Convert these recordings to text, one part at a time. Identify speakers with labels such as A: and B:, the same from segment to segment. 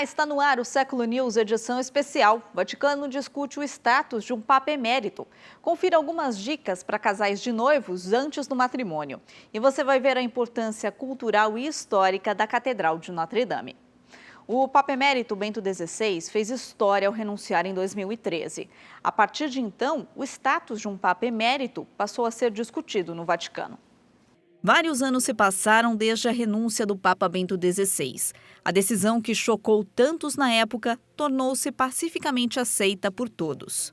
A: Olá, está no ar o Século News, edição especial. O Vaticano discute o status de um Papa emérito. Confira algumas dicas para casais de noivos antes do matrimônio. E você vai ver a importância cultural e histórica da Catedral de Notre-Dame. O Papa emérito Bento XVI fez história ao renunciar em 2013. A partir de então, o status de um Papa emérito passou a ser discutido no Vaticano. Vários anos se passaram desde a renúncia do Papa Bento XVI. A decisão que chocou tantos na época tornou-se pacificamente aceita por todos.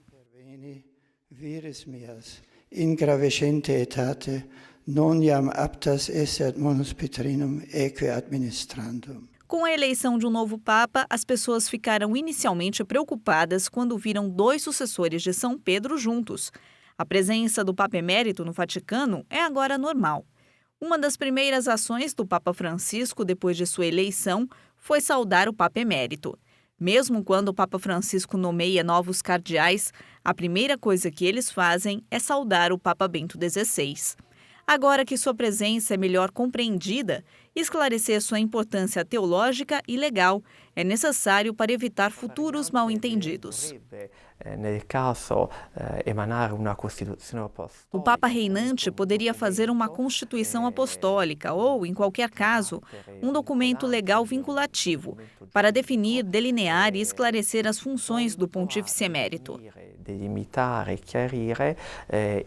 B: Vires meas, in gravescente etate, non iam aptas esse ad monus Petrinum eque administrandum.
A: Com a eleição de um novo Papa, as pessoas ficaram inicialmente preocupadas quando viram dois sucessores de São Pedro juntos. A presença do Papa emérito no Vaticano é agora normal. Uma das primeiras ações do Papa Francisco depois de sua eleição foi saudar o Papa emérito. Mesmo quando o Papa Francisco nomeia novos cardeais, a primeira coisa que eles fazem é saudar o Papa Bento XVI. Agora que sua presença é melhor compreendida, esclarecer sua importâância teológica e legal é necessário para evitar futuros mal-entendidos. O Papa reinante poderia fazer uma Constituição Apostólica ou, em qualquer caso, um documento legal vinculativo para definir, delinear e esclarecer as funções do Pontífice Emérito.
B: Delimitar e chiarire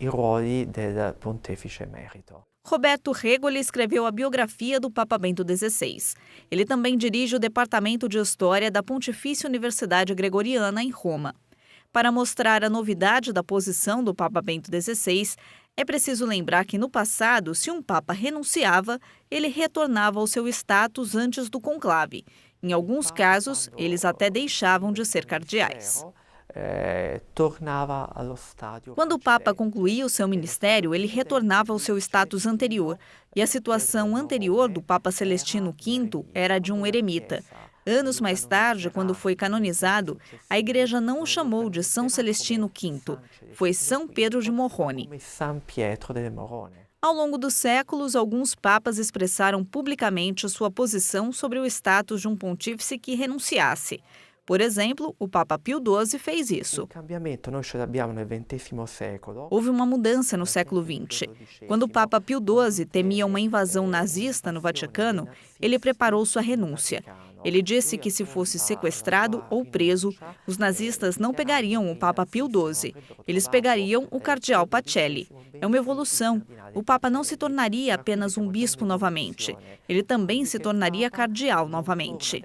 B: i ruoli del Pontefice Emerito.
A: Roberto Regoli escreveu a biografia do Papa Bento XVI. Ele também dirige o Departamento de História da Pontifícia Universidade Gregoriana, em Roma. Para mostrar a novidade da posição do Papa Bento XVI, é preciso lembrar que no passado, se um Papa renunciava, ele retornava ao seu status antes do conclave. Em alguns casos, eles até deixavam de ser cardeais. Quando o Papa concluía o seu ministério, ele retornava ao seu status anterior. E a situação anterior do Papa Celestino V era de um eremita. Anos mais tarde, quando foi canonizado, a Igreja não o chamou de São Celestino V, foi São Pedro de Morrone. Ao longo dos séculos, alguns papas expressaram publicamente sua posição sobre o status de um pontífice que renunciasse. Por exemplo, o Papa Pio XII fez isso. Houve uma mudança no século XX. Quando o Papa Pio XII temia uma invasão nazista no Vaticano, ele preparou sua renúncia. Ele disse que se fosse sequestrado ou preso, os nazistas não pegariam o Papa Pio XII. Eles pegariam o cardeal Pacelli. É uma evolução. O Papa não se tornaria apenas um bispo novamente. Ele também se tornaria cardeal novamente.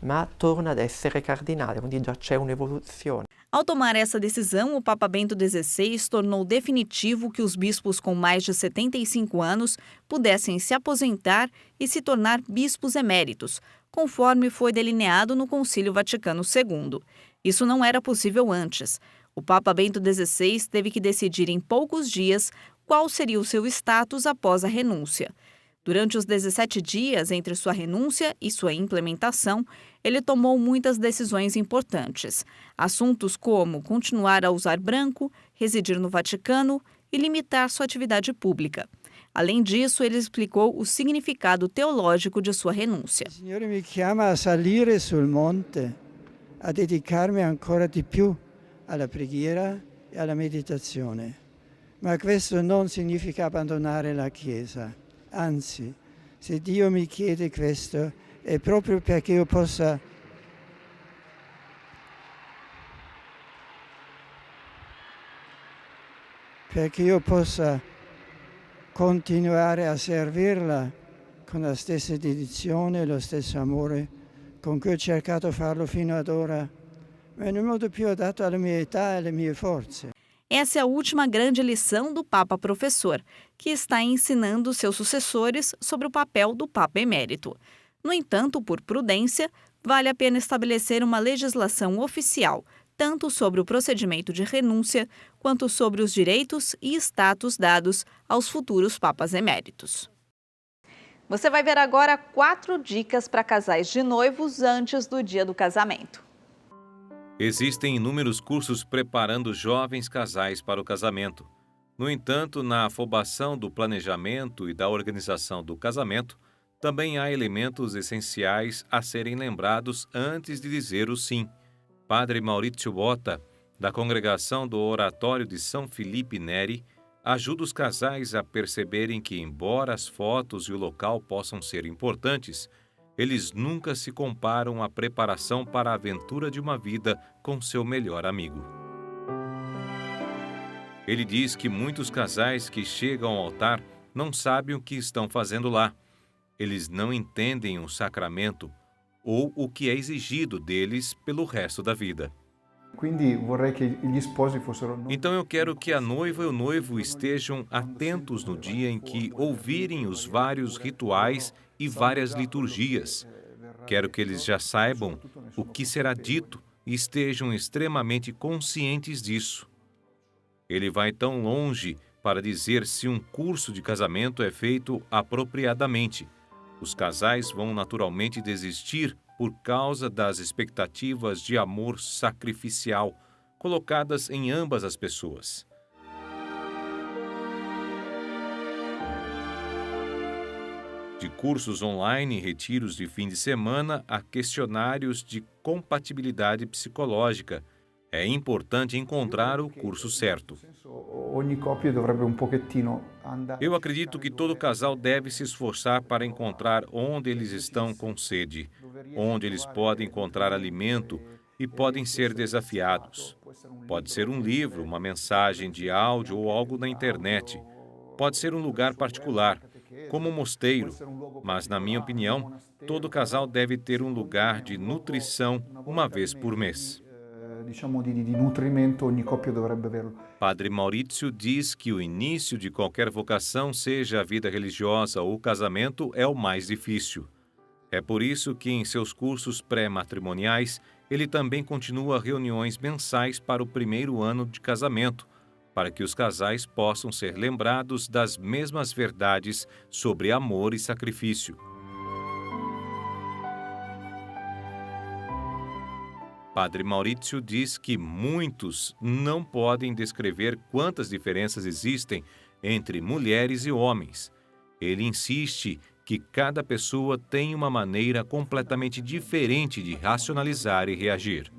B: Ma torna ad essere cardinale, quindi già c'è un'evoluzione.
A: Ao tomar essa decisão, o Papa Bento XVI tornou definitivo que os bispos com mais de 75 anos pudessem se aposentar e se tornar bispos eméritos, conforme foi delineado no Concílio Vaticano II. Isso não era possível antes. O Papa Bento XVI teve que decidir em poucos dias qual seria o seu status após a renúncia. Durante os 17 dias entre sua renúncia e sua implementação, ele tomou muitas decisões importantes. Assuntos como continuar a usar branco, residir no Vaticano e limitar sua atividade pública. Além disso, ele explicou o significado teológico de sua renúncia.
B: O Senhor me chama a salire sul monte, a dedicar-me ancora di più alla preghiera e alla meditazione. Ma questo non significa abbandonare la Chiesa. Anzi, se Dio mi chiede questo, è proprio perché io possa continuare a servirla con la stessa dedizione e lo stesso amore con cui ho cercato farlo fino ad ora, ma nel modo più adatto alla mia età e alle mie forze.
A: Essa é a última grande lição do Papa Professor, que está ensinando seus sucessores sobre o papel do Papa Emérito. No entanto, por prudência, vale a pena estabelecer uma legislação oficial, tanto sobre o procedimento de renúncia, quanto sobre os direitos e status dados aos futuros Papas Eméritos. Você vai ver agora 4 dicas para casais de noivos antes do dia do casamento.
C: Existem inúmeros cursos preparando jovens casais para o casamento. No entanto, na afobação do planejamento e da organização do casamento, Também há elementos essenciais a serem lembrados antes de dizer o sim. Padre Maurizio Botta, da congregação do Oratório de São Felipe Neri, ajuda os casais a perceberem que, embora as fotos e o local possam ser importantes, eles nunca se comparam à preparação para a aventura de uma vida com seu melhor amigo. Ele diz que muitos casais que chegam ao altar não sabem o que estão fazendo lá. Eles não entendem o sacramento ou o que é exigido deles pelo resto da vida. Então eu quero que a noiva e o noivo estejam atentos no dia em que ouvirem os vários rituais e várias liturgias. Quero que eles já saibam o que será dito e estejam extremamente conscientes disso. Ele vai tão longe para dizer se um curso de casamento é feito apropriadamente. Os casais vão naturalmente desistir por causa das expectativas de amor sacrificial colocadas em ambas as pessoas. De cursos online e retiros de fim de semana a questionários de compatibilidade psicológica, é importante encontrar o curso certo. Eu acredito que todo casal deve se esforçar para encontrar onde eles estão com sede, onde eles podem encontrar alimento e podem ser desafiados. Pode ser um livro, uma mensagem de áudio ou algo na internet. Pode ser um lugar particular, como um mosteiro, mas, na minha opinião, todo casal deve ter um lugar de nutrição uma vez por mês. Padre Maurizio diz que o início de qualquer vocação, seja a vida religiosa ou o casamento, é o mais difícil. É por isso que em seus cursos pré-matrimoniais, ele também continua reuniões mensais para o primeiro ano de casamento, para que os casais possam ser lembrados das mesmas verdades sobre amor e sacrifício. Padre Maurizio diz que muitos não podem descrever quantas diferenças existem entre mulheres e homens. Ele insiste que cada pessoa tem uma maneira completamente diferente de racionalizar e reagir.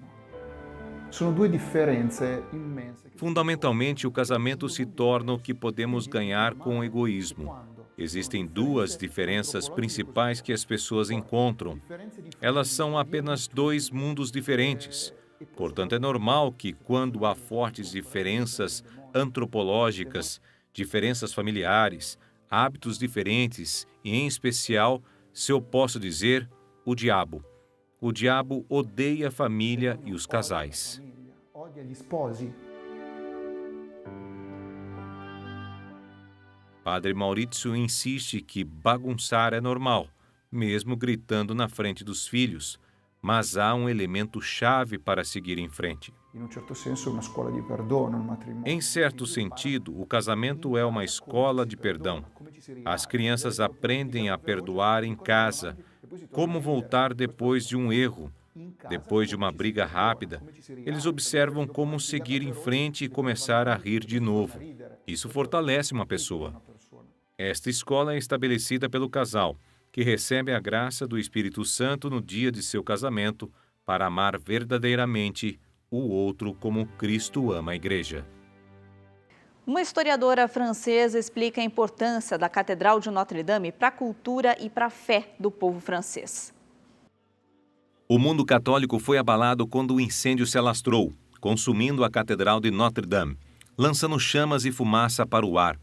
C: Fundamentalmente, o casamento se torna o que podemos ganhar com o egoísmo. Existem duas diferenças principais que as pessoas encontram. Elas são apenas dois mundos diferentes. Portanto, é normal que, quando há fortes diferenças antropológicas, diferenças familiares, hábitos diferentes e, em especial, se eu posso dizer, o diabo. O diabo odeia a família e os casais. Padre Maurizio insiste que bagunçar é normal, mesmo gritando na frente dos filhos, mas há um elemento chave para seguir em frente. Em certo sentido, o casamento é uma escola de perdão. As crianças aprendem a perdoar em casa, como voltar depois de um erro, depois de uma briga rápida. Eles observam como seguir em frente e começar a rir de novo. Isso fortalece uma pessoa. Esta escola é estabelecida pelo casal, que recebe a graça do Espírito Santo no dia de seu casamento para amar verdadeiramente o outro como Cristo ama a Igreja.
A: Uma historiadora francesa explica a importância da Catedral de Notre-Dame para a cultura e para a fé do povo francês.
C: O mundo católico foi abalado quando o incêndio se alastrou, consumindo a Catedral de Notre-Dame, lançando chamas e fumaça para o ar.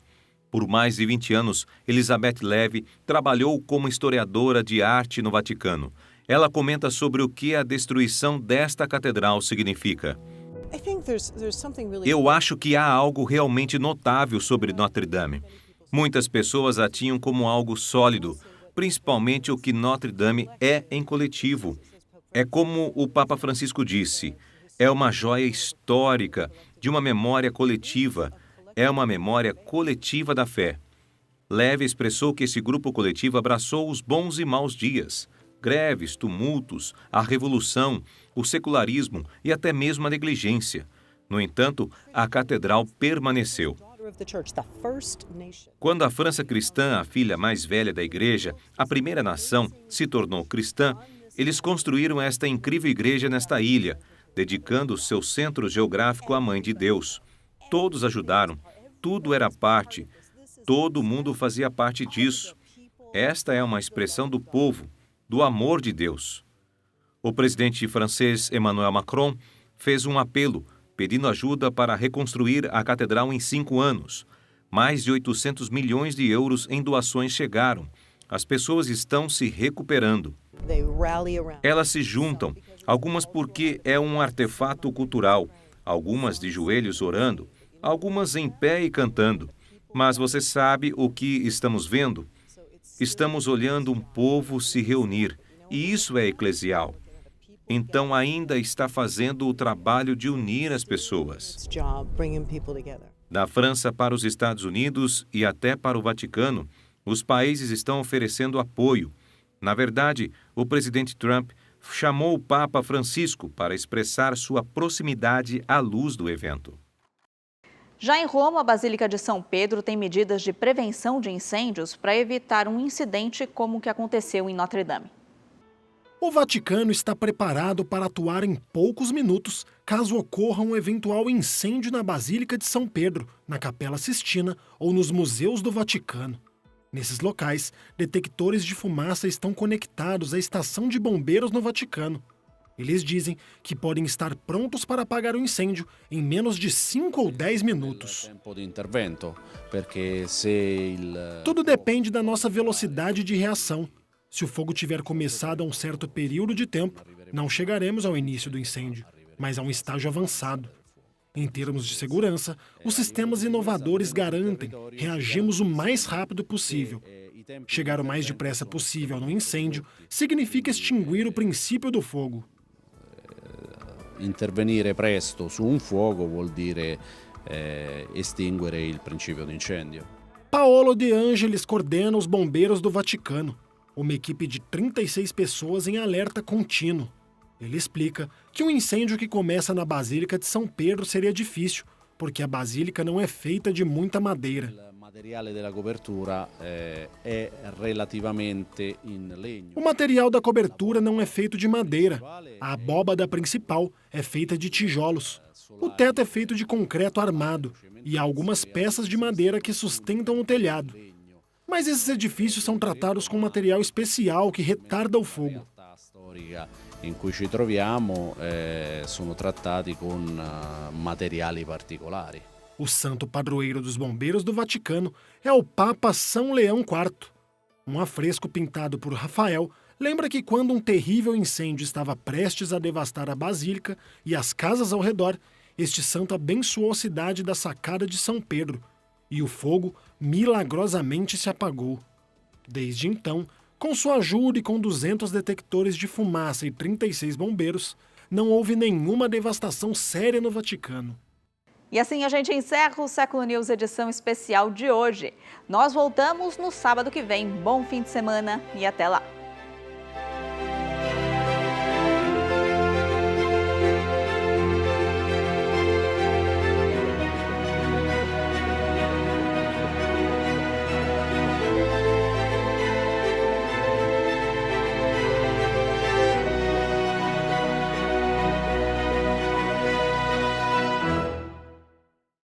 C: Por mais de 20 anos, Elizabeth Lévy trabalhou como historiadora de arte no Vaticano. Ela comenta sobre o que a destruição desta catedral significa. Eu acho que há algo realmente notável sobre Notre-Dame. Muitas pessoas a tinham como algo sólido, principalmente o que Notre-Dame é em coletivo. É como o Papa Francisco disse, é uma joia histórica de uma memória coletiva. É uma memória coletiva da fé. Lévy expressou que esse grupo coletivo abraçou os bons e maus dias, greves, tumultos, a revolução, o secularismo e até mesmo a negligência. No entanto, a catedral permaneceu. Quando a França cristã, a filha mais velha da igreja, a primeira nação, se tornou cristã, eles construíram esta incrível igreja nesta ilha, dedicando seu centro geográfico à Mãe de Deus. Todos ajudaram, tudo era parte, todo mundo fazia parte disso. Esta é uma expressão do povo, do amor de Deus. O presidente francês Emmanuel Macron fez um apelo, pedindo ajuda para reconstruir a catedral em 5 anos. Mais de 800 milhões de euros em doações chegaram. As pessoas estão se recuperando. Elas se juntam, algumas porque é um artefato cultural, algumas de joelhos orando, algumas em pé e cantando. Mas você sabe o que estamos vendo? Estamos olhando um povo se reunir, e isso é eclesial. Então ainda está fazendo o trabalho de unir as pessoas. Da França para os Estados Unidos e até para o Vaticano, os países estão oferecendo apoio. Na verdade, o presidente Trump chamou o Papa Francisco para expressar sua proximidade à luz do evento.
A: Já em Roma, a Basílica de São Pedro tem medidas de prevenção de incêndios para evitar um incidente como o que aconteceu em Notre Dame.
D: O Vaticano está preparado para atuar em poucos minutos caso ocorra um eventual incêndio na Basílica de São Pedro, na Capela Sistina ou nos museus do Vaticano. Nesses locais, detectores de fumaça estão conectados à estação de bombeiros no Vaticano. Eles dizem que podem estar prontos para apagar o incêndio em menos de 5 ou 10 minutos. Tudo depende da nossa velocidade de reação. Se o fogo tiver começado a um certo período de tempo, não chegaremos ao início do incêndio, mas a um estágio avançado. Em termos de segurança, os sistemas inovadores garantem reagimos o mais rápido possível. Chegar o mais depressa possível no incêndio significa extinguir o princípio do fogo.
E: Intervenire presto su un fuoco vuol dire estinguere il principio di incendio.
D: Paolo De Angelis coordena os bombeiros do Vaticano, uma equipe de 36 pessoas em alerta contínuo. Ele explica que um incêndio que começa na Basílica de São Pedro seria difícil, porque a basílica não é feita de muita madeira. O material da cobertura não é feito de madeira. A abóbada principal é feita de tijolos. O teto é feito de concreto armado e há algumas peças de madeira que sustentam o telhado. Mas esses edifícios são tratados com material especial que retarda o fogo.
E: In cui ci troviamo sono trattati con materiali particolari.
D: O santo padroeiro dos bombeiros do Vaticano é o Papa São Leão IV. Um afresco pintado por Rafael lembra que quando um terrível incêndio estava prestes a devastar a basílica e as casas ao redor, este santo abençoou a cidade da Sacada de São Pedro e o fogo milagrosamente se apagou. Desde então, com sua ajuda e com 200 detectores de fumaça e 36 bombeiros, não houve nenhuma devastação séria no Vaticano.
A: E assim a gente encerra o Século News edição especial de hoje. Nós voltamos no sábado que vem. Bom fim de semana e até lá!